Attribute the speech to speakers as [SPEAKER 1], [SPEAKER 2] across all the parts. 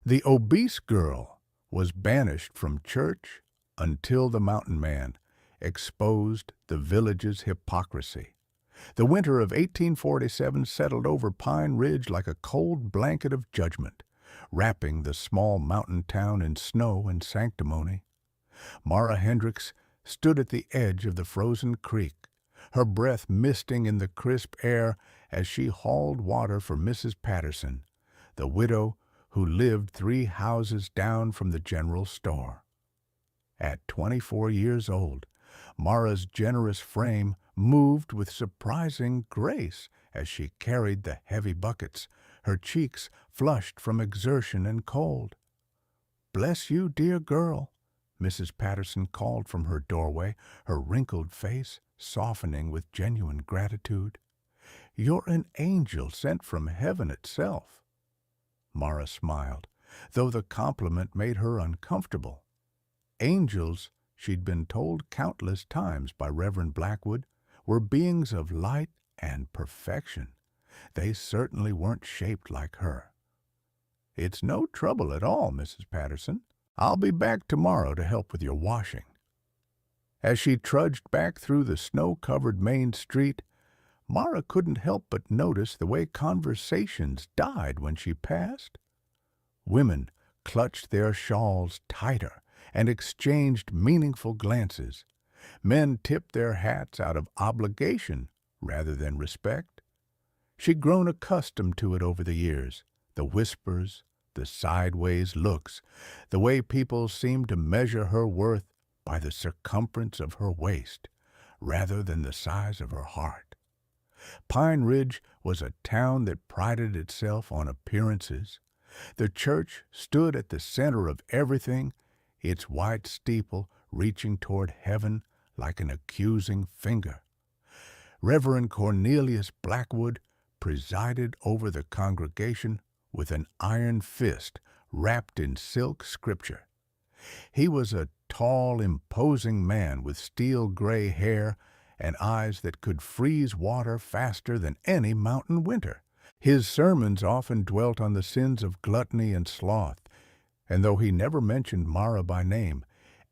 [SPEAKER 1] The obese girl was banished from church until the mountain man exposed the village's hypocrisy. The winter of 1847 settled over Pine Ridge like a cold blanket of judgment, wrapping the small mountain town in snow and sanctimony. Mara Hendricks stood at the edge of the frozen creek, her breath misting in the crisp air as she hauled water for Mrs. Patterson, the widow who lived 3 houses down from the general store. At 24 years old, Mara's generous frame moved with surprising grace as she carried the heavy buckets, her cheeks flushed from exertion and cold. "Bless you, dear girl," Mrs. Patterson called from her doorway, her wrinkled face softening with genuine gratitude. "You're an angel sent from heaven itself." Mara smiled, though the compliment made her uncomfortable. Angels, she'd been told countless times by Reverend Blackwood, were beings of light and perfection. They certainly weren't shaped like her. "It's no trouble at all, Mrs. Patterson. I'll be back tomorrow to help with your washing." As she trudged back through the snow-covered main street, Mara couldn't help but notice the way conversations died when she passed. Women clutched their shawls tighter and exchanged meaningful glances. Men tipped their hats out of obligation rather than respect. She'd grown accustomed to it over the years, the whispers, the sideways looks, the way people seemed to measure her worth by the circumference of her waist rather than the size of her heart. Pine Ridge was a town that prided itself on appearances. The church stood at the center of everything, its white steeple reaching toward heaven like an accusing finger. Reverend Cornelius Blackwood presided over the congregation with an iron fist wrapped in silk scripture. He was a tall, imposing man with steel-gray hair and eyes that could freeze water faster than any mountain winter. His sermons often dwelt on the sins of gluttony and sloth, and though he never mentioned Mara by name,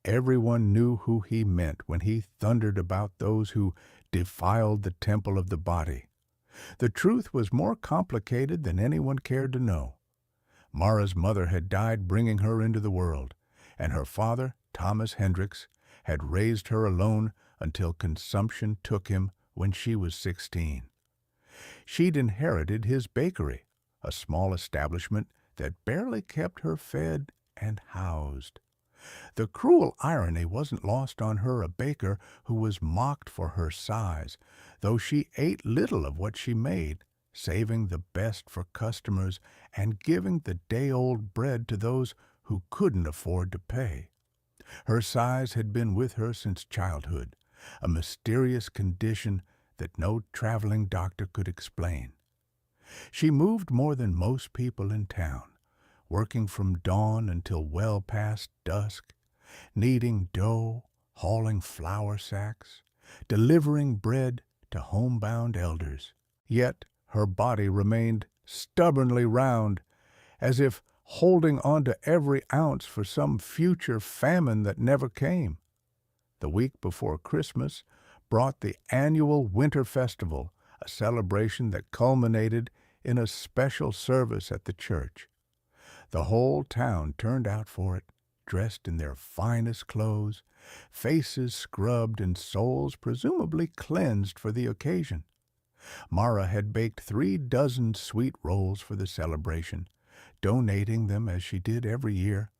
[SPEAKER 1] everyone knew who he meant when he thundered about those who defiled the temple of the body. The truth was more complicated than anyone cared to know. Mara's mother had died bringing her into the world, and her father, Thomas Hendricks, had raised her alone until consumption took him when she was 16. She'd inherited his bakery, a small establishment that barely kept her fed and housed. The cruel irony wasn't lost on her, a baker who was mocked for her size, though she ate little of what she made, saving the best for customers and giving the day-old bread to those who couldn't afford to pay. Her size had been with her since childhood, a mysterious condition that no traveling doctor could explain. She moved more than most people in town, working from dawn until well past dusk, kneading dough, hauling flour sacks, delivering bread to homebound elders. Yet her body remained stubbornly round, as if holding on to every ounce for some future famine that never came. The week before Christmas brought the annual Winter Festival, a celebration that culminated in a special service at the church. The whole town turned out for it, dressed in their finest clothes, faces scrubbed and souls presumably cleansed for the occasion. Mara had baked 3 dozen sweet rolls for the celebration, donating them as she did every year,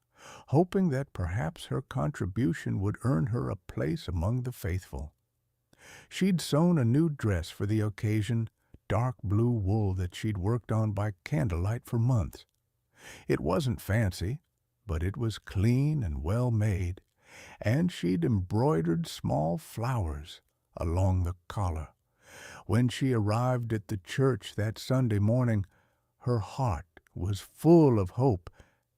[SPEAKER 1] hoping that perhaps her contribution would earn her a place among the faithful. She'd sewn a new dress for the occasion, dark blue wool that she'd worked on by candlelight for months. It wasn't fancy, but it was clean and well made, and she'd embroidered small flowers along the collar. When she arrived at the church that Sunday morning, her heart was full of hope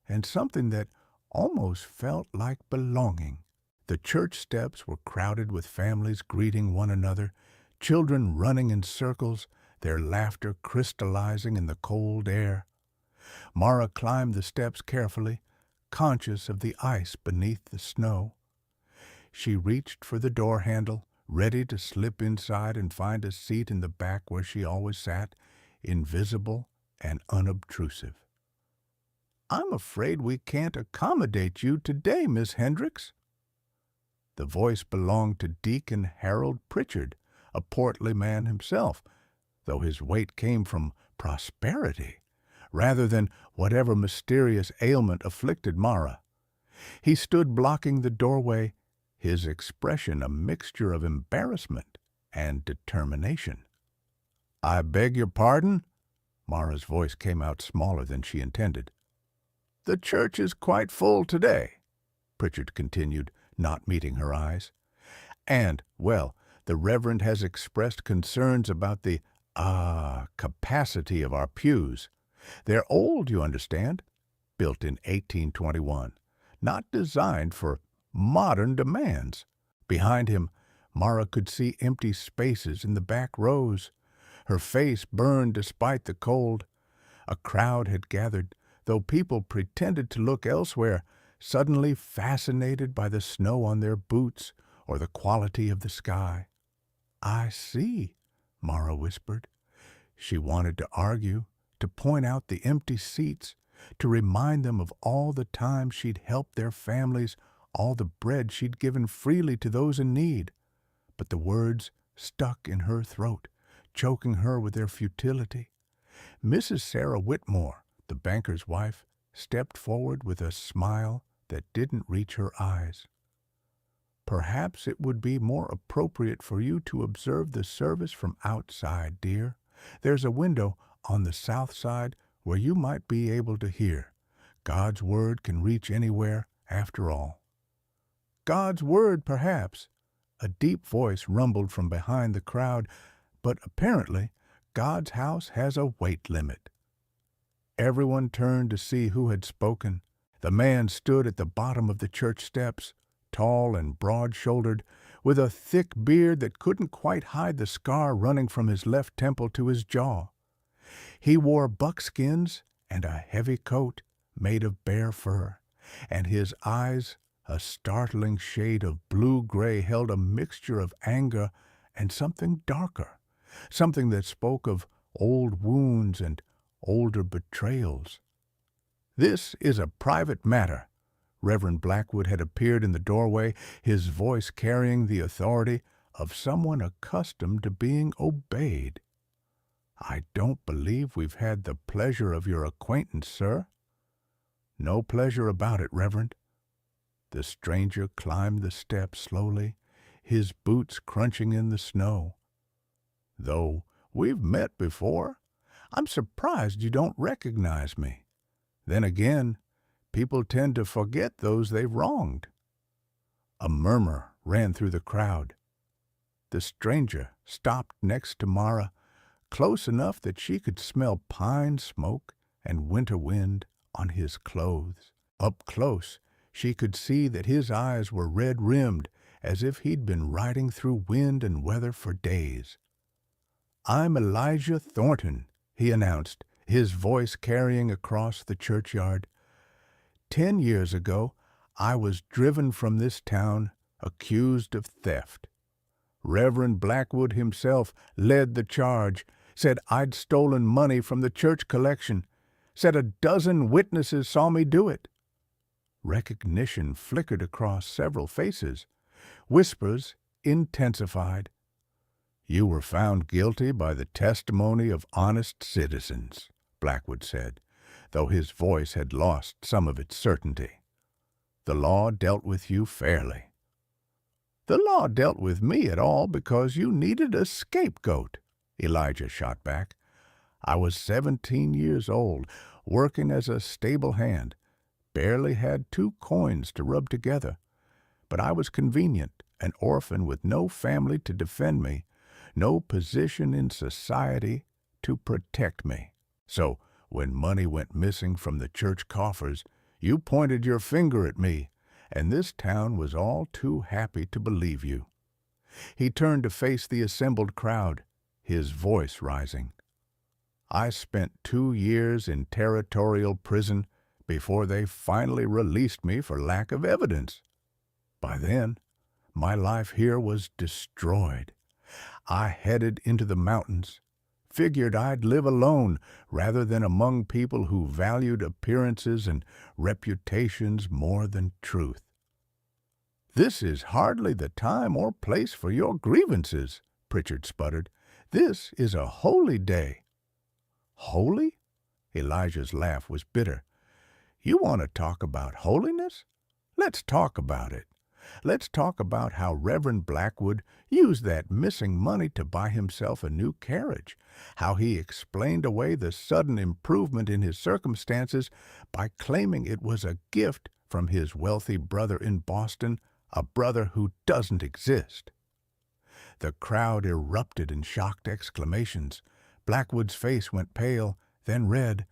[SPEAKER 1] and something that almost felt like belonging. The church steps were crowded with families greeting one another, children running in circles, their laughter crystallizing in the cold air. Mara climbed the steps carefully, conscious of the ice beneath the snow. She reached for the door handle, ready to slip inside and find a seat in the back where she always sat, invisible and unobtrusive. "I'm afraid we can't accommodate you today, Miss Hendricks." The voice belonged to Deacon Harold Pritchard, a portly man himself, though his weight came from prosperity rather than whatever mysterious ailment afflicted Mara. He stood blocking the doorway, his expression a mixture of embarrassment and determination. "I beg your pardon?" Mara's voice came out smaller than she intended. "The church is quite full today," Pritchard continued, not meeting her eyes. "And, well, the Reverend has expressed concerns about the, capacity of our pews. They're old, you understand, built in 1821, not designed for modern demands." Behind him, Mara could see empty spaces in the back rows. Her face burned despite the cold. A crowd had gathered, though people pretended to look elsewhere, suddenly fascinated by the snow on their boots or the quality of the sky. "I see," Mara whispered. She wanted to argue, to point out the empty seats, to remind them of all the time she'd helped their families, all the bread she'd given freely to those in need. But the words stuck in her throat, choking her with their futility. Mrs. Sarah Whitmore, the banker's wife, stepped forward with a smile that didn't reach her eyes. "Perhaps it would be more appropriate for you to observe the service from outside, dear. There's a window on the south side where you might be able to hear. God's word can reach anywhere, after all." "God's word, perhaps," a deep voice rumbled from behind the crowd, "but apparently God's house has a weight limit." Everyone turned to see who had spoken. The man stood at the bottom of the church steps, tall and broad-shouldered, with a thick beard that couldn't quite hide the scar running from his left temple to his jaw. He wore buckskins and a heavy coat made of bear fur, and his eyes, a startling shade of blue-gray, held a mixture of anger and something darker, something that spoke of old wounds and older betrayals. "This is a private matter." Reverend Blackwood had appeared in the doorway, his voice carrying the authority of someone accustomed to being obeyed. "I don't believe we've had the pleasure of your acquaintance, sir." "No pleasure about it, Reverend." The stranger climbed the steps slowly, his boots crunching in the snow. "Though we've met before, I'm surprised you don't recognize me. Then again, people tend to forget those they've wronged." A murmur ran through the crowd. The stranger stopped next to Mara, close enough that she could smell pine smoke and winter wind on his clothes. Up close, she could see that his eyes were red-rimmed, as if he'd been riding through wind and weather for days. "I'm Elijah Thornton," he announced, his voice carrying across the churchyard. 10 years ago, I was driven from this town, accused of theft. Reverend Blackwood himself led the charge, said I'd stolen money from the church collection, said a dozen witnesses saw me do it. Recognition flickered across several faces. Whispers intensified. "You were found guilty by the testimony of honest citizens," Blackwood said, though his voice had lost some of its certainty. "The law dealt with you fairly." "The law dealt with me at all because you needed a scapegoat," Elijah shot back. "I was 17 years old, working as a stable hand, barely had 2 coins to rub together. But I was convenient, an orphan with no family to defend me, no position in society to protect me. So, when money went missing from the church coffers, you pointed your finger at me, and this town was all too happy to believe you." He turned to face the assembled crowd, his voice rising. I spent 2 years in territorial prison before they finally released me for lack of evidence. By then, my life here was destroyed. I headed into the mountains, figured I'd live alone rather than among people who valued appearances and reputations more than truth. "This is hardly the time or place for your grievances," Pritchard sputtered. "This is a holy day." "Holy?" Elijah's laugh was bitter. "You want to talk about holiness? Let's talk about it. Let's talk about how Reverend Blackwood used that missing money to buy himself a new carriage, how he explained away the sudden improvement in his circumstances by claiming it was a gift from his wealthy brother in Boston, a brother who doesn't exist." The crowd erupted in shocked exclamations. Blackwood's face went pale, then red.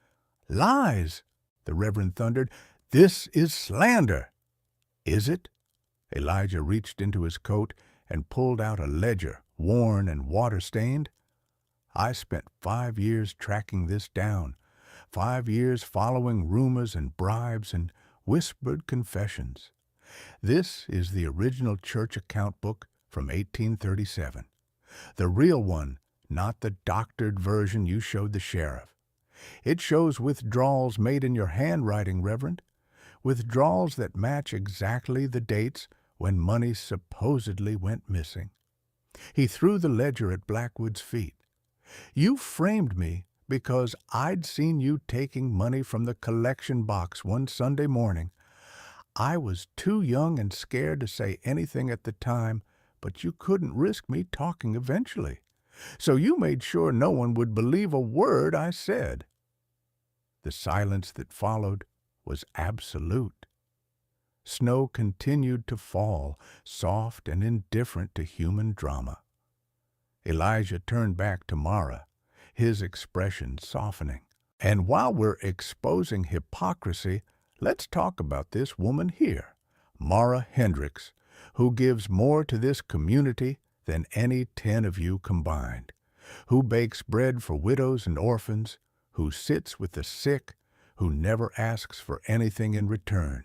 [SPEAKER 1] "Lies!" the Reverend thundered. "This is slander." "Is it?" Elijah reached into his coat and pulled out a ledger, worn and water-stained. "I spent 5 years tracking this down, 5 years following rumors and bribes and whispered confessions. This is the original church account book from 1837. The real one, not the doctored version you showed the sheriff. It shows withdrawals made in your handwriting, Reverend. Withdrawals that match exactly the dates when money supposedly went missing." He threw the ledger at Blackwood's feet. "You framed me because I'd seen you taking money from the collection box one Sunday morning. I was too young and scared to say anything at the time, but you couldn't risk me talking eventually. So you made sure no one would believe a word I said." The silence that followed was absolute. Snow continued to fall, soft and indifferent to human drama. Elijah turned back to Mara, his expression softening. "And while we're exposing hypocrisy, let's talk about this woman here, Mara Hendricks, who gives more to this community than any 10 of you combined, who bakes bread for widows and orphans, who sits with the sick, who never asks for anything in return.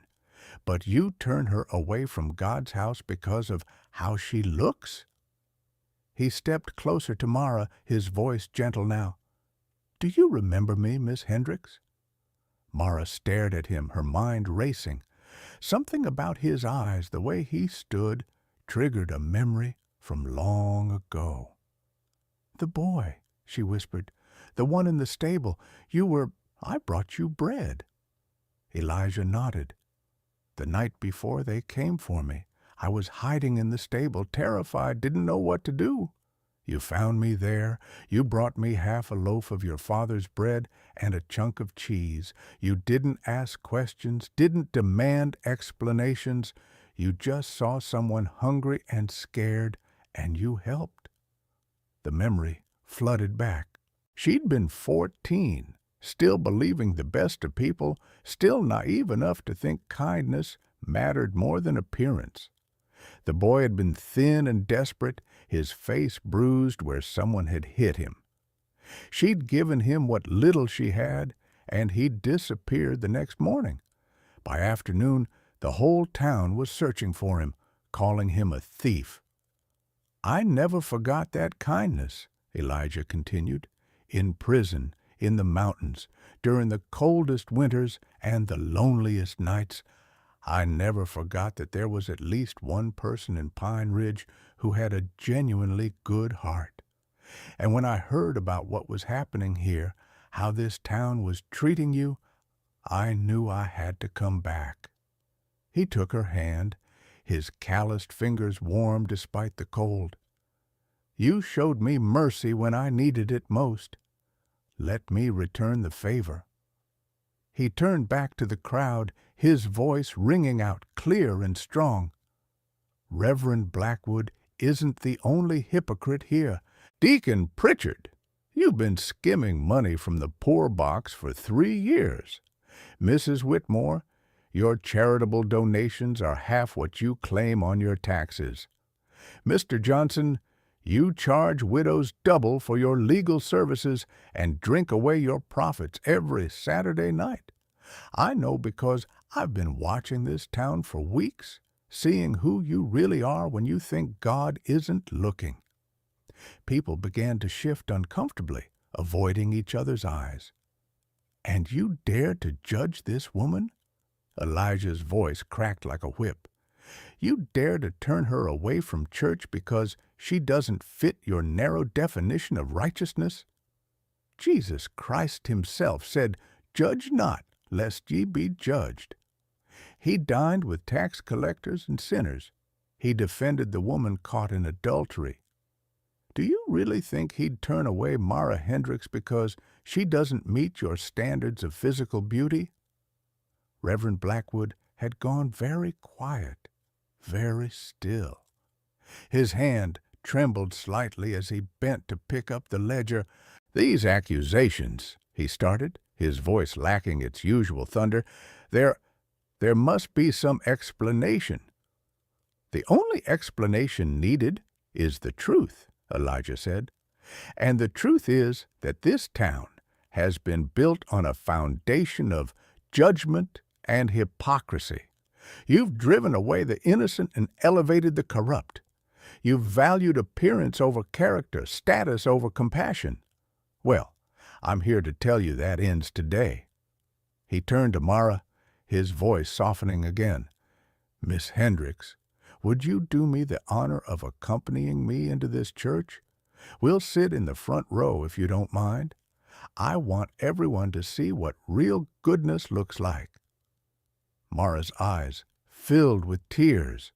[SPEAKER 1] But you turn her away from God's house because of how she looks?" He stepped closer to Mara, his voice gentle now. "Do you remember me, Miss Hendricks?" Mara stared at him, her mind racing. Something about his eyes, the way he stood, triggered a memory from long ago. "The boy," she whispered, "the one in the stable. I brought you bread." Elijah nodded. "The night before they came for me, I was hiding in the stable, terrified, didn't know what to do. You found me there. You brought me half a loaf of your father's bread and a chunk of cheese. You didn't ask questions, didn't demand explanations. You just saw someone hungry and scared, and you helped." The memory flooded back. She'd been 14, still believing the best of people, still naive enough to think kindness mattered more than appearance. The boy had been thin and desperate, his face bruised where someone had hit him. She'd given him what little she had, and he'd disappeared the next morning. By afternoon, the whole town was searching for him, calling him a thief. "I never forgot that kindness," Elijah continued. "In prison, in the mountains, during the coldest winters and the loneliest nights, I never forgot that there was at least one person in Pine Ridge who had a genuinely good heart. And when I heard about what was happening here, how this town was treating you, I knew I had to come back." He took her hand, his calloused fingers warm despite the cold. "You showed me mercy when I needed it most. Let me return the favor." He turned back to the crowd, his voice ringing out clear and strong. "Reverend Blackwood isn't the only hypocrite here. Deacon Pritchard, you've been skimming money from the poor box for 3 years. Mrs. Whitmore, your charitable donations are half what you claim on your taxes. Mr. Johnson, You charge widows double for your legal services and drink away your profits every Saturday night. I know because I've been watching this town for weeks, seeing who you really are when you think God isn't looking." People began to shift uncomfortably, avoiding each other's eyes. "And you dare to judge this woman?" Elijah's voice cracked like a whip. "You dare to turn her away from church because she doesn't fit your narrow definition of righteousness? Jesus Christ himself said, 'Judge not, lest ye be judged.' He dined with tax collectors and sinners. He defended the woman caught in adultery. Do you really think he'd turn away Mara Hendricks because she doesn't meet your standards of physical beauty?" Reverend Blackwood had gone very quiet, very still. His hand trembled slightly as he bent to pick up the ledger. "These accusations," he started, his voice lacking its usual thunder, there must be some explanation." "The only explanation needed is the truth," Elijah said. "And the truth is that this town has been built on a foundation of judgment and hypocrisy. You've driven away the innocent and elevated the corrupt. You've valued appearance over character, status over compassion. Well, I'm here to tell you that ends today." He turned to Mara, his voice softening again. "Miss Hendricks, would you do me the honor of accompanying me into this church? We'll sit in the front row if you don't mind. I want everyone to see what real goodness looks like." Mara's eyes filled with tears.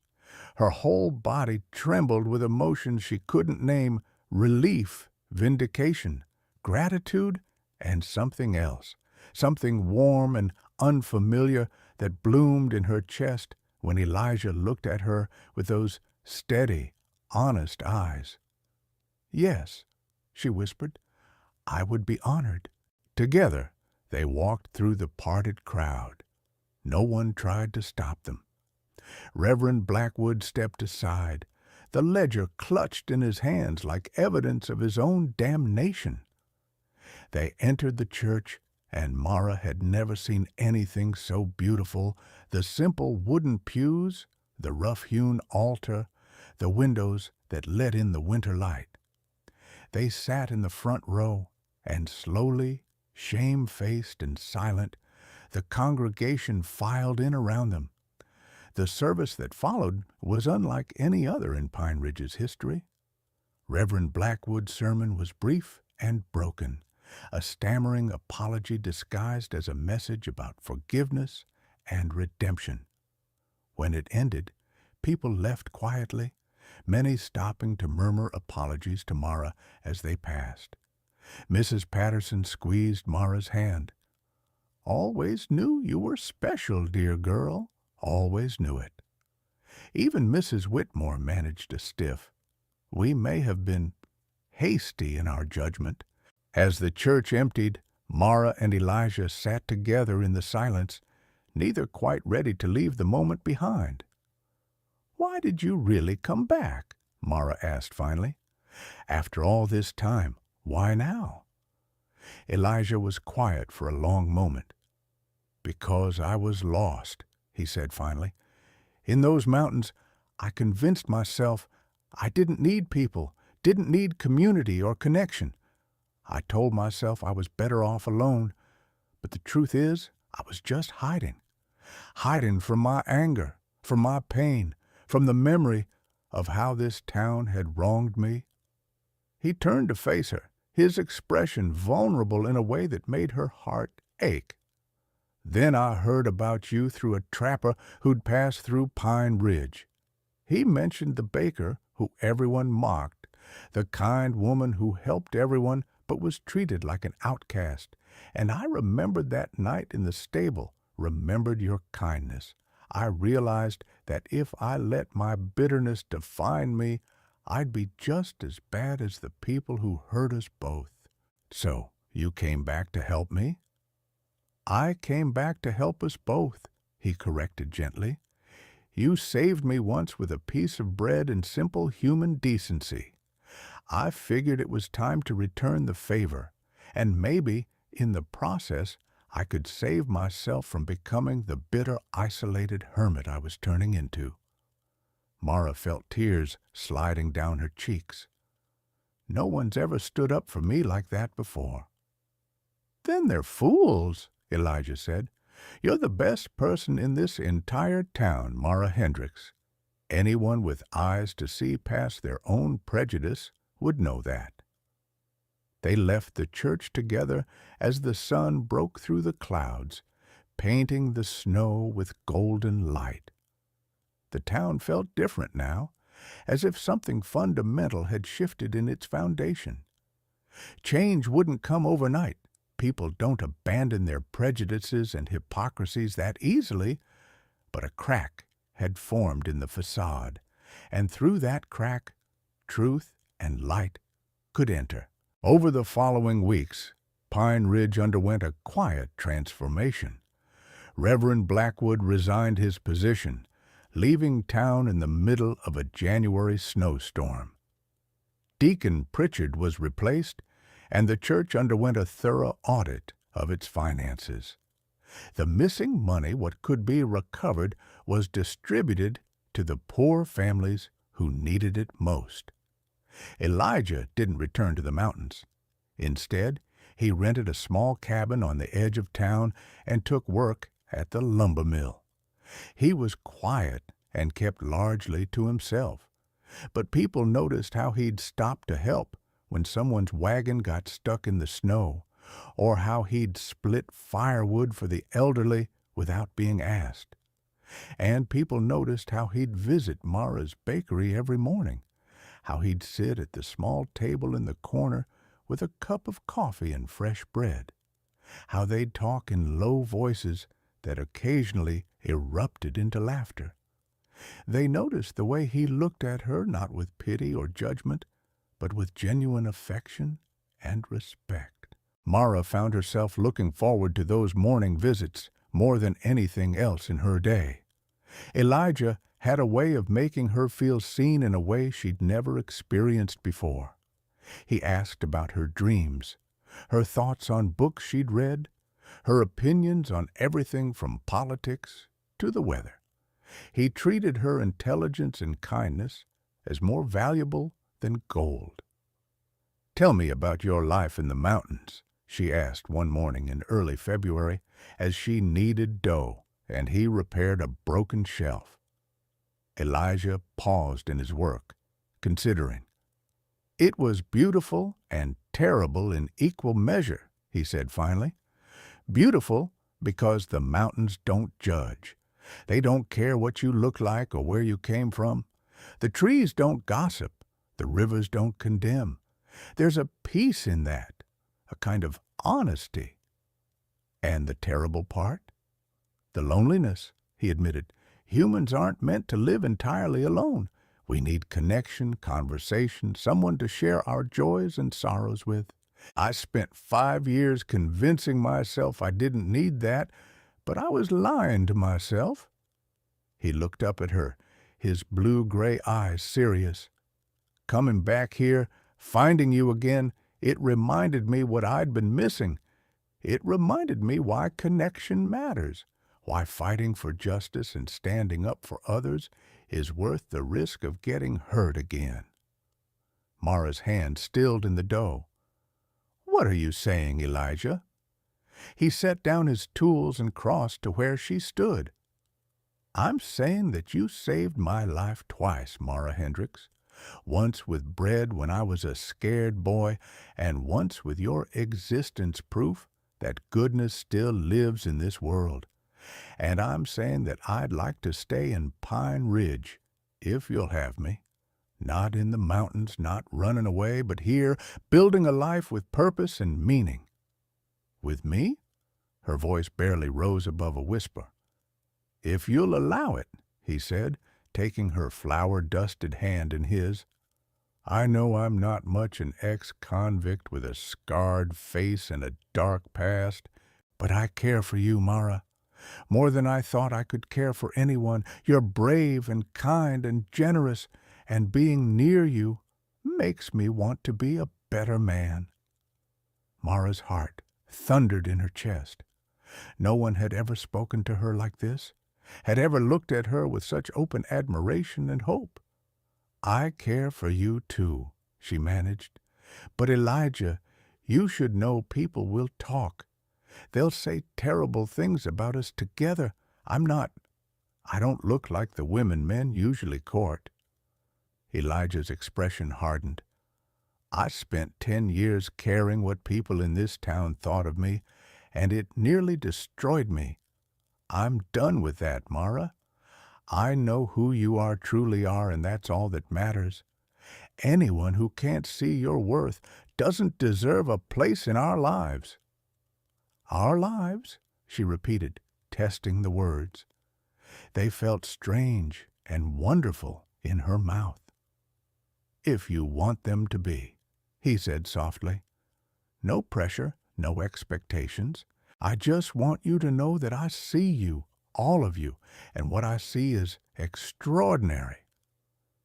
[SPEAKER 1] Her whole body trembled with emotions she couldn't name: relief, vindication, gratitude, and something else, something warm and unfamiliar that bloomed in her chest when Elijah looked at her with those steady, honest eyes. "Yes," she whispered, "I would be honored." Together they walked through the parted crowd. No one tried to stop them. Reverend Blackwood stepped aside, the ledger clutched in his hands like evidence of his own damnation. They entered the church, and Mara had never seen anything so beautiful. The simple wooden pews, the rough-hewn altar, the windows that let in the winter light. They sat in the front row, and slowly, shame-faced and silent, the congregation filed in around them. The service that followed was unlike any other in Pine Ridge's history. Reverend Blackwood's sermon was brief and broken, a stammering apology disguised as a message about forgiveness and redemption. When it ended, people left quietly, many stopping to murmur apologies to Mara as they passed. Mrs. Patterson squeezed Mara's hand. "Always knew you were special, dear girl. Always knew it." Even Mrs. Whitmore managed a stiff. "We may have been hasty in our judgment." As the church emptied, Mara and Elijah sat together in the silence, neither quite ready to leave the moment behind. "Why did you really come back?" Mara asked finally. "After all this time, why now?" Elijah was quiet for a long moment. "Because I was lost," he said finally. "In those mountains, I convinced myself I didn't need people, didn't need community or connection. I told myself I was better off alone, but the truth is, I was just hiding from my anger, from my pain, from the memory of how this town had wronged me." He turned to face her, his expression vulnerable in a way that made her heart ache. "Then I heard about you through a trapper who'd passed through Pine Ridge. He mentioned the baker who everyone mocked, the kind woman who helped everyone but was treated like an outcast. And I remembered that night in the stable, remembered your kindness. I realized that if I let my bitterness define me, I'd be just as bad as the people who hurt us both. So you came back to help me?" "I came back to help us both," he corrected gently. "You saved me once with a piece of bread and simple human decency. I figured it was time to return the favor, and maybe, in the process, I could save myself from becoming the bitter, isolated hermit I was turning into. Mara felt tears sliding down her cheeks. No one's ever stood up for me like that before. Then they're fools, Elijah said. You're the best person in this entire town, Mara Hendricks. Anyone with eyes to see past their own prejudice would know that. They left the church together as the sun broke through the clouds, painting the snow with golden light. The town felt different now, as if something fundamental had shifted in its foundation. Change wouldn't come overnight. People don't abandon their prejudices and hypocrisies that easily, but a crack had formed in the facade, and through that crack, truth and light could enter. Over the following weeks, Pine Ridge underwent a quiet transformation. Reverend Blackwood resigned his position, leaving town in the middle of a January snowstorm. Deacon Pritchard was replaced, and the church underwent a thorough audit of its finances. The missing money, what could be recovered, was distributed to the poor families who needed it most. Elijah didn't return to the mountains. Instead, he rented a small cabin on the edge of town and took work at the lumber mill. He was quiet and kept largely to himself, but people noticed how he'd stop to help when someone's wagon got stuck in the snow, or how he'd split firewood for the elderly without being asked. And people noticed how he'd visit Mara's bakery every morning, how he'd sit at the small table in the corner with a cup of coffee and fresh bread, how they'd talk in low voices that occasionally erupted into laughter. They noticed the way he looked at her, not with pity or judgment, but with genuine affection and respect. Mara found herself looking forward to those morning visits more than anything else in her day. Elijah had a way of making her feel seen in a way she'd never experienced before. He asked about her dreams, her thoughts on books she'd read, her opinions on everything from politics to the weather. He treated her intelligence and kindness as more valuable than gold. "Tell me about your life in the mountains," she asked one morning in early February as she kneaded dough and he repaired a broken shelf. Elijah paused in his work, considering. "It was beautiful and terrible in equal measure," he said finally. "Beautiful because the mountains don't judge. They don't care what you look like or where you came from. The trees don't gossip. The rivers don't condemn. There's a peace in that, a kind of honesty." "And the terrible part?" "The loneliness," he admitted. "Humans aren't meant to live entirely alone. We need connection, conversation, someone to share our joys and sorrows with. I spent 5 years convincing myself I didn't need that, but I was lying to myself." He looked up at her, his blue-gray eyes serious. "Coming back here, finding you again, it reminded me what I'd been missing. It reminded me why connection matters, why fighting for justice and standing up for others is worth the risk of getting hurt again." Mara's hand stilled in the dough. "What are you saying, Elijah?" He set down his tools and crossed to where she stood. "I'm saying that you saved my life twice, Mara Hendricks. Once with bread when I was a scared boy, and once with your existence proof that goodness still lives in this world. And I'm saying that I'd like to stay in Pine Ridge, if you'll have me. Not in the mountains, not running away, but here, building a life with purpose and meaning." "With me?" Her voice barely rose above a whisper. "If you'll allow it," he said, taking her flour-dusted hand in his. "I know I'm not much an ex-convict with a scarred face and a dark past, but I care for you, Mara. More than I thought I could care for anyone. You're brave and kind and generous, and being near you makes me want to be a better man." Mara's heart thundered in her chest. No one had ever spoken to her like this, had ever looked at her with such open admiration and hope. "I care for you too," she managed. "But Elijah, you should know people will talk. They'll say terrible things about us together. I don't look like the women men usually court." Elijah's expression hardened. "I spent 10 years caring what people in this town thought of me, and it nearly destroyed me. I'm done with that, Mara. I know who you truly are, and that's all that matters. Anyone who can't see your worth doesn't deserve a place in our lives." "Our lives?" she repeated, testing the words. They felt strange and wonderful in her mouth. "If you want them to be," he said softly. "No pressure, no expectations. I just want you to know that I see you, all of you, and what I see is extraordinary."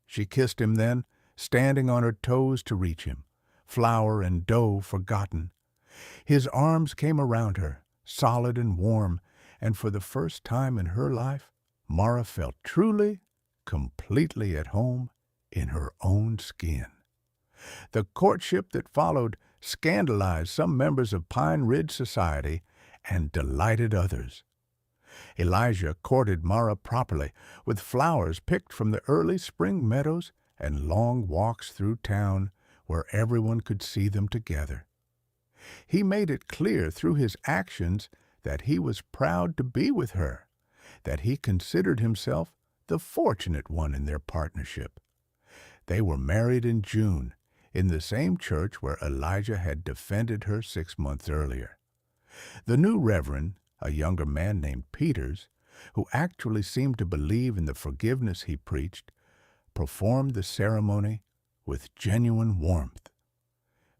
[SPEAKER 1] She kissed him then, standing on her toes to reach him, flour and dough forgotten. His arms came around her, solid and warm, and for the first time in her life, Mara felt truly, completely at home in her own skin. The courtship that followed scandalized some members of Pine Ridge society and delighted others. Elijah courted Mara properly, with flowers picked from the early spring meadows and long walks through town where everyone could see them together. He made it clear through his actions that he was proud to be with her, that he considered himself the fortunate one in their partnership. They were married in June, in the same church where Elijah had defended her 6 months earlier. The new reverend, a younger man named Peters, who actually seemed to believe in the forgiveness he preached, performed the ceremony with genuine warmth.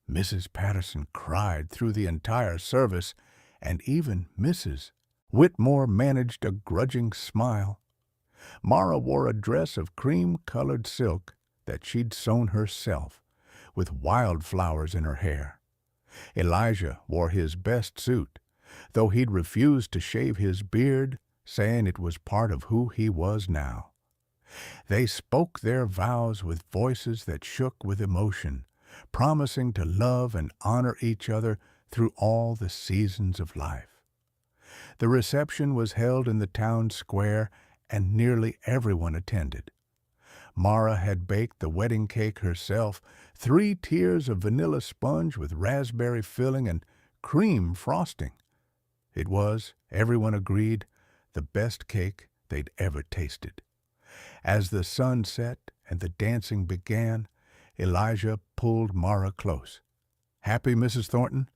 [SPEAKER 1] Mrs. Patterson cried through the entire service, and even Mrs. Whitmore managed a grudging smile. Mara wore a dress of cream-colored silk that she'd sewn herself, with wildflowers in her hair. Elijah wore his best suit, though he'd refused to shave his beard, saying it was part of who he was now. They spoke their vows with voices that shook with emotion, promising to love and honor each other through all the seasons of life. The reception was held in the town square, and nearly everyone attended. Mara had baked the wedding cake herself, 3 tiers of vanilla sponge with raspberry filling and cream frosting. It was, everyone agreed, the best cake they'd ever tasted. As the sun set and the dancing began, Elijah pulled Mara close. "Happy, Mrs. Thornton?"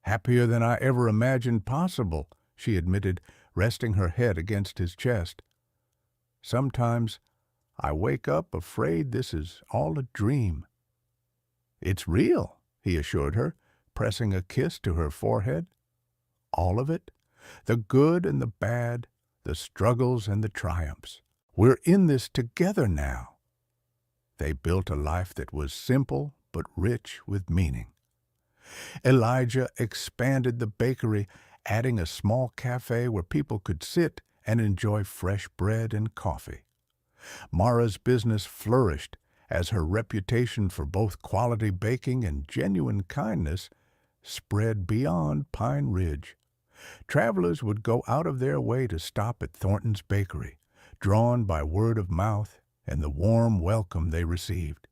[SPEAKER 1] "Happier than I ever imagined possible," she admitted, resting her head against his chest. "Sometimes I wake up afraid this is all a dream." "It's real," he assured her, pressing a kiss to her forehead. "All of it, the good and the bad, the struggles and the triumphs. We're in this together now." They built a life that was simple but rich with meaning. Elijah expanded the bakery, adding a small cafe where people could sit and enjoy fresh bread and coffee. Mara's business flourished as her reputation for both quality baking and genuine kindness spread beyond Pine Ridge. Travelers would go out of their way to stop at Thornton's Bakery, drawn by word of mouth and the warm welcome they received.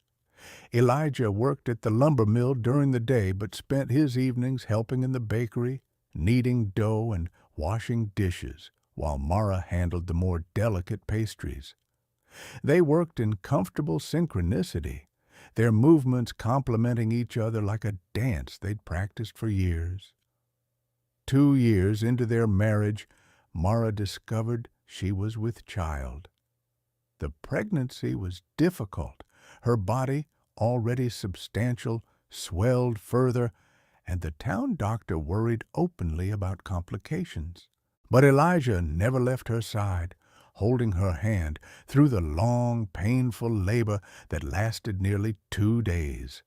[SPEAKER 1] Elijah worked at the lumber mill during the day, but spent his evenings helping in the bakery, kneading dough and washing dishes, while Mara handled the more delicate pastries. They worked in comfortable synchronicity, their movements complementing each other like a dance they'd practiced for years. 2 years into their marriage, Mara discovered she was with child. The pregnancy was difficult. Her body, already substantial, swelled further, and the town doctor worried openly about complications. But Elijah never left her side, holding her hand through the long, painful labor that lasted nearly 2 days.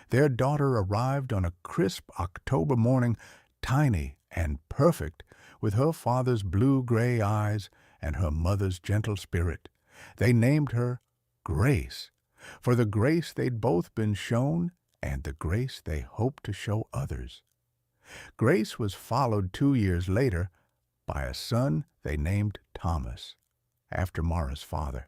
[SPEAKER 1] Their daughter arrived on a crisp October morning, tiny and perfect, with her father's blue-gray eyes and her mother's gentle spirit. They named her Grace, for the grace they'd both been shown and the grace they hoped to show others. Grace was followed 2 years later by a son they named Thomas, after Mara's father.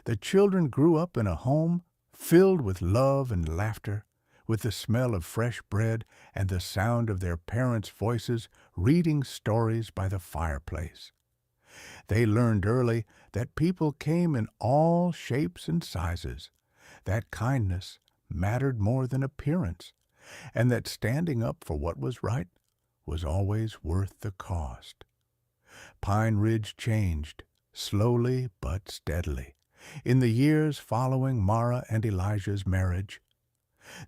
[SPEAKER 1] The children grew up in a home filled with love and laughter, with the smell of fresh bread and the sound of their parents' voices reading stories by the fireplace. They learned early that people came in all shapes and sizes, that kindness mattered more than appearance, and that standing up for what was right was always worth the cost. Pine Ridge changed, slowly but steadily, in the years following Mara and Elijah's marriage.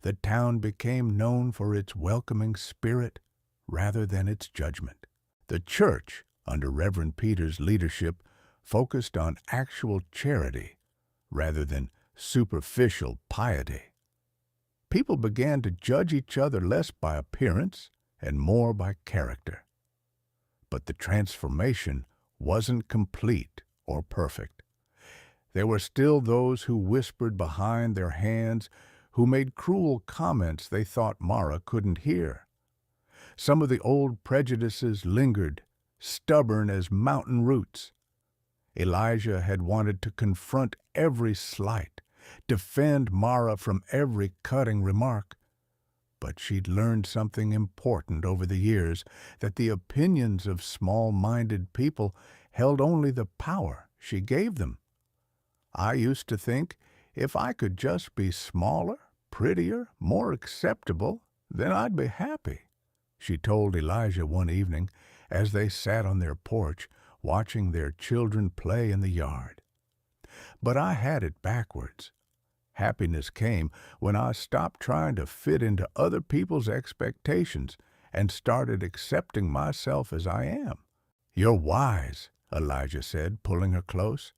[SPEAKER 1] The town became known for its welcoming spirit rather than its judgment. The church, under Reverend Peter's leadership, focused on actual charity rather than superficial piety. People began to judge each other less by appearance and more by character. But the transformation wasn't complete or perfect. There were still those who whispered behind their hands, who made cruel comments they thought Mara couldn't hear. Some of the old prejudices lingered, stubborn as mountain roots. Elijah had wanted to confront every slight, defend Mara from every cutting remark. But she'd learned something important over the years, that the opinions of small-minded people held only the power she gave them. I used to think if I could just be smaller, prettier, more acceptable, then I'd be happy, she told Elijah one evening as they sat on their porch watching their children play in the yard. But I had it backwards. Happiness came when I stopped trying to fit into other people's expectations and started accepting myself as I am. You're wise, Elijah said, pulling her close.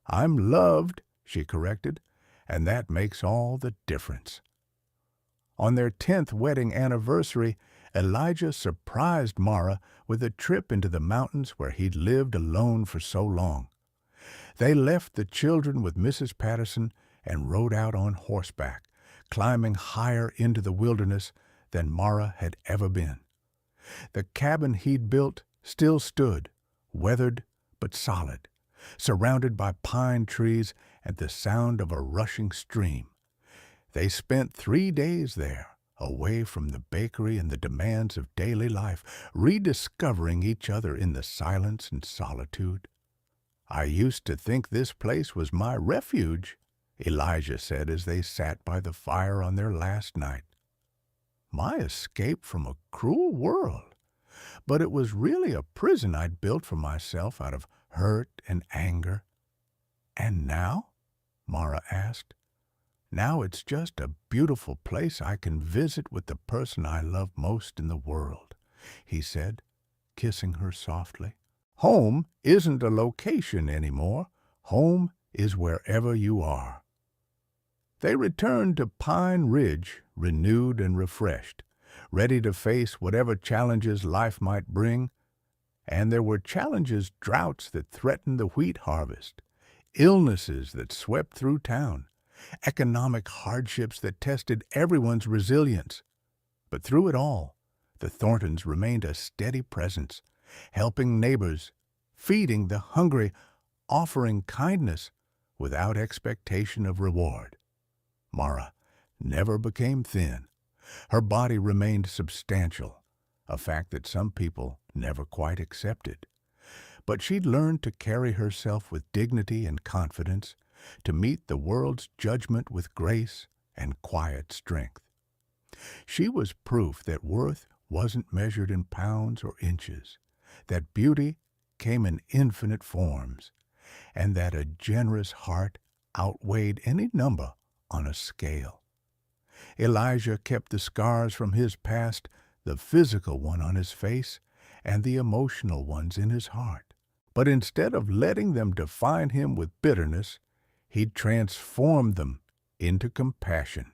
[SPEAKER 1] I'm loved, she corrected, and that makes all the difference. On their 10th wedding anniversary, Elijah surprised Mara with a trip into the mountains where he'd lived alone for so long. They left the children with Mrs. Patterson and rode out on horseback, climbing higher into the wilderness than Mara had ever been. The cabin he'd built still stood, weathered but solid, surrounded by pine trees and the sound of a rushing stream. They spent 3 days there, away from the bakery and the demands of daily life, rediscovering each other in the silence and solitude. I used to think this place was my refuge, Elijah said as they sat by the fire on their last night. My escape from a cruel world. But it was really a prison I'd built for myself out of hurt and anger. And now? Mara asked. Now it's just a beautiful place I can visit with the person I love most in the world, he said, kissing her softly. Home isn't a location anymore. Home is wherever you are. They returned to Pine Ridge, renewed and refreshed, ready to face whatever challenges life might bring. And there were challenges, droughts that threatened the wheat harvest, illnesses that swept through town, economic hardships that tested everyone's resilience. But through it all, the Thorntons remained a steady presence, helping neighbors, feeding the hungry, offering kindness without expectation of reward. Mara never became thin. Her body remained substantial, a fact that some people never quite accepted. But she'd learned to carry herself with dignity and confidence, to meet the world's judgment with grace and quiet strength. She was proof that worth wasn't measured in pounds or inches, that beauty came in infinite forms, and that a generous heart outweighed any number on a scale. Elijah kept the scars from his past, the physical one on his face, and the emotional ones in his heart. But instead of letting them define him with bitterness, he transformed them into compassion.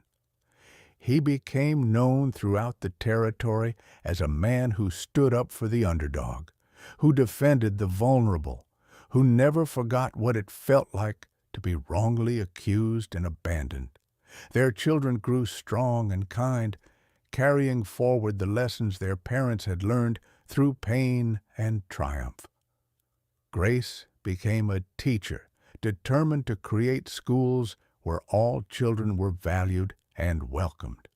[SPEAKER 1] He became known throughout the territory as a man who stood up for the underdog, who defended the vulnerable, who never forgot what it felt like to be wrongly accused and abandoned. Their children grew strong and kind, carrying forward the lessons their parents had learned through pain and triumph. Grace became a teacher, determined to create schools where all children were valued and welcomed.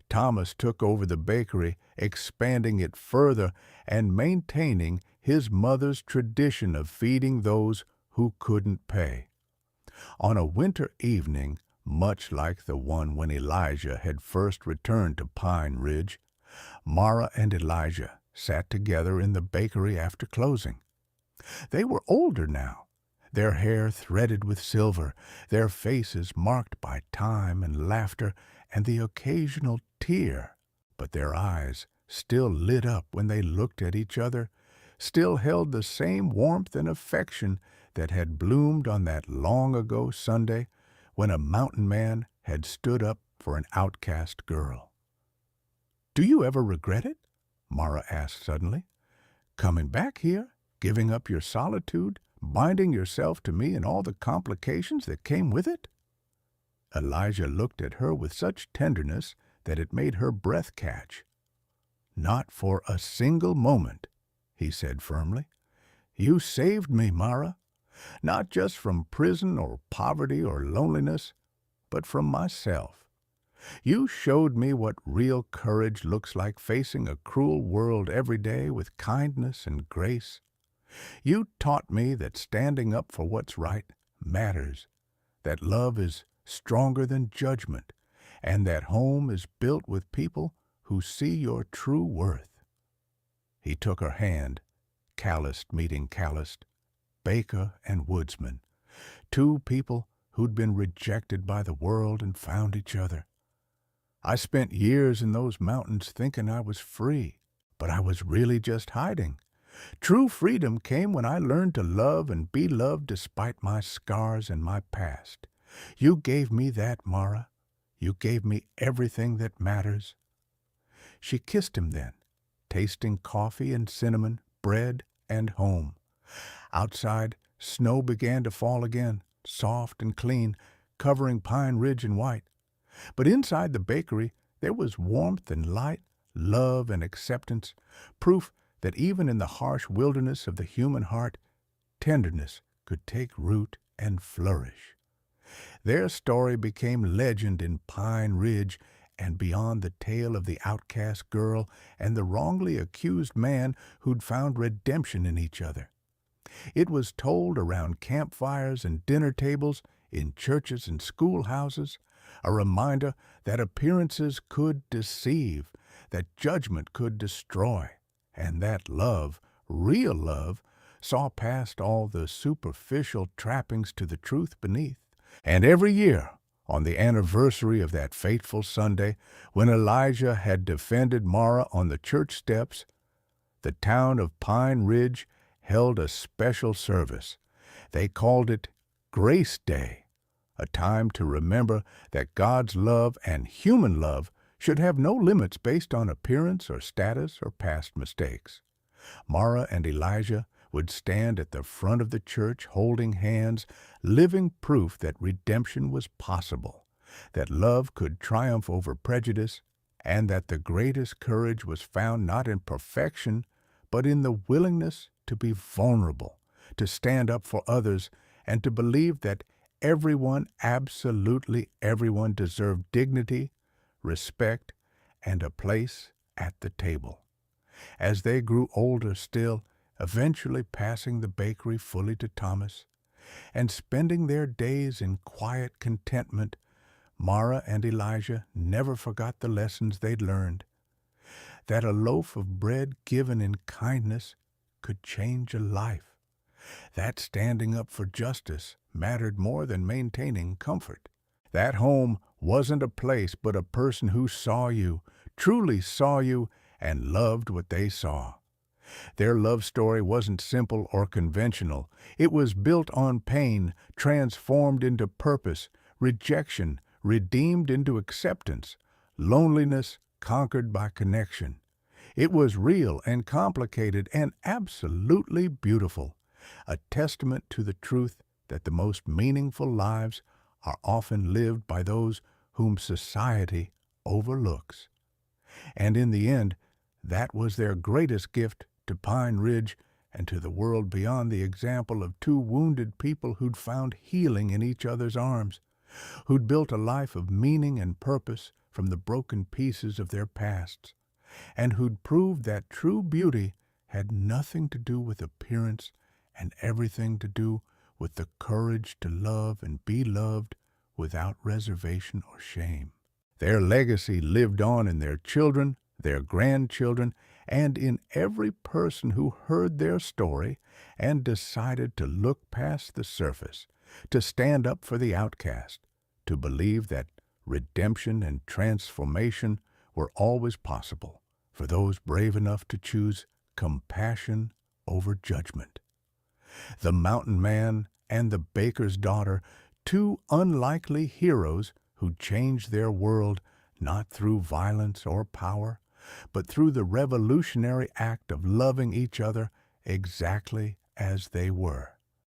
[SPEAKER 1] Thomas took over the bakery, expanding it further and maintaining his mother's tradition of feeding those who couldn't pay. On a winter evening, much like the one when Elijah had first returned to Pine Ridge, Mara and Elijah sat together in the bakery after closing. They were older now, their hair threaded with silver, their faces marked by time and laughter and the occasional tear, but their eyes, still lit up when they looked at each other, still held the same warmth and affection that had bloomed on that long-ago Sunday when a mountain man had stood up for an outcast girl. "Do you ever regret it?" Mara asked suddenly. "Coming back here, giving up your solitude, binding yourself to me and all the complications that came with it?" Elijah looked at her with such tenderness that it made her breath catch. "Not for a single moment," he said firmly. "You saved me, Mara, not just from prison or poverty or loneliness, but from myself. You showed me what real courage looks like, facing a cruel world every day with kindness and grace. You taught me that standing up for what's right matters, that love is stronger than judgment, and that home is built with people who see your true worth." He took her hand, calloused meeting calloused, baker and woodsman, two people who'd been rejected by the world and found each other. "I spent years in those mountains thinking I was free, but I was really just hiding. True freedom came when I learned to love and be loved despite my scars and my past. You gave me that, Mara. You gave me everything that matters." She kissed him then, tasting coffee and cinnamon, bread and home. Outside, snow began to fall again, soft and clean, covering Pine Ridge in white. But inside the bakery, there was warmth and light, love and acceptance, proof that even in the harsh wilderness of the human heart, tenderness could take root and flourish. Their story became legend in Pine Ridge, and beyond the tale of the outcast girl and the wrongly accused man who'd found redemption in each other. It was told around campfires and dinner tables, in churches and schoolhouses, a reminder that appearances could deceive, that judgment could destroy, and that love, real love, saw past all the superficial trappings to the truth beneath. And every year, on the anniversary of that fateful Sunday, when Elijah had defended Mara on the church steps, the town of Pine Ridge held a special service. They called it Grace Day, a time to remember that God's love and human love should have no limits based on appearance or status or past mistakes. Mara and Elijah would stand at the front of the church holding hands, living proof that redemption was possible, that love could triumph over prejudice, and that the greatest courage was found not in perfection, but in the willingness to be vulnerable, to stand up for others, and to believe that everyone, absolutely everyone, deserved dignity, respect, and a place at the table. As they grew older still, eventually passing the bakery fully to Thomas, and spending their days in quiet contentment, Mara and Elijah never forgot the lessons they'd learned. That a loaf of bread given in kindness could change a life. That standing up for justice mattered more than maintaining comfort. That home wasn't a place but a person who saw you, truly saw you, and loved what they saw. Their love story wasn't simple or conventional. It was built on pain, transformed into purpose, rejection, redeemed into acceptance, loneliness conquered by connection. It was real and complicated and absolutely beautiful, a testament to the truth that the most meaningful lives are often lived by those whom society overlooks. And in the end, that was their greatest gift to Pine Ridge and to the world beyond, the example of two wounded people who'd found healing in each other's arms, who'd built a life of meaning and purpose from the broken pieces of their pasts, and who'd proved that true beauty had nothing to do with appearance and everything to do with the courage to love and be loved without reservation or shame. Their legacy lived on in their children, their grandchildren, and in every person who heard their story and decided to look past the surface, to stand up for the outcast, to believe that redemption and transformation were always possible for those brave enough to choose compassion over judgment. The mountain man and the baker's daughter, two unlikely heroes who changed their world not through violence or power, but through the revolutionary act of loving each other exactly as they were.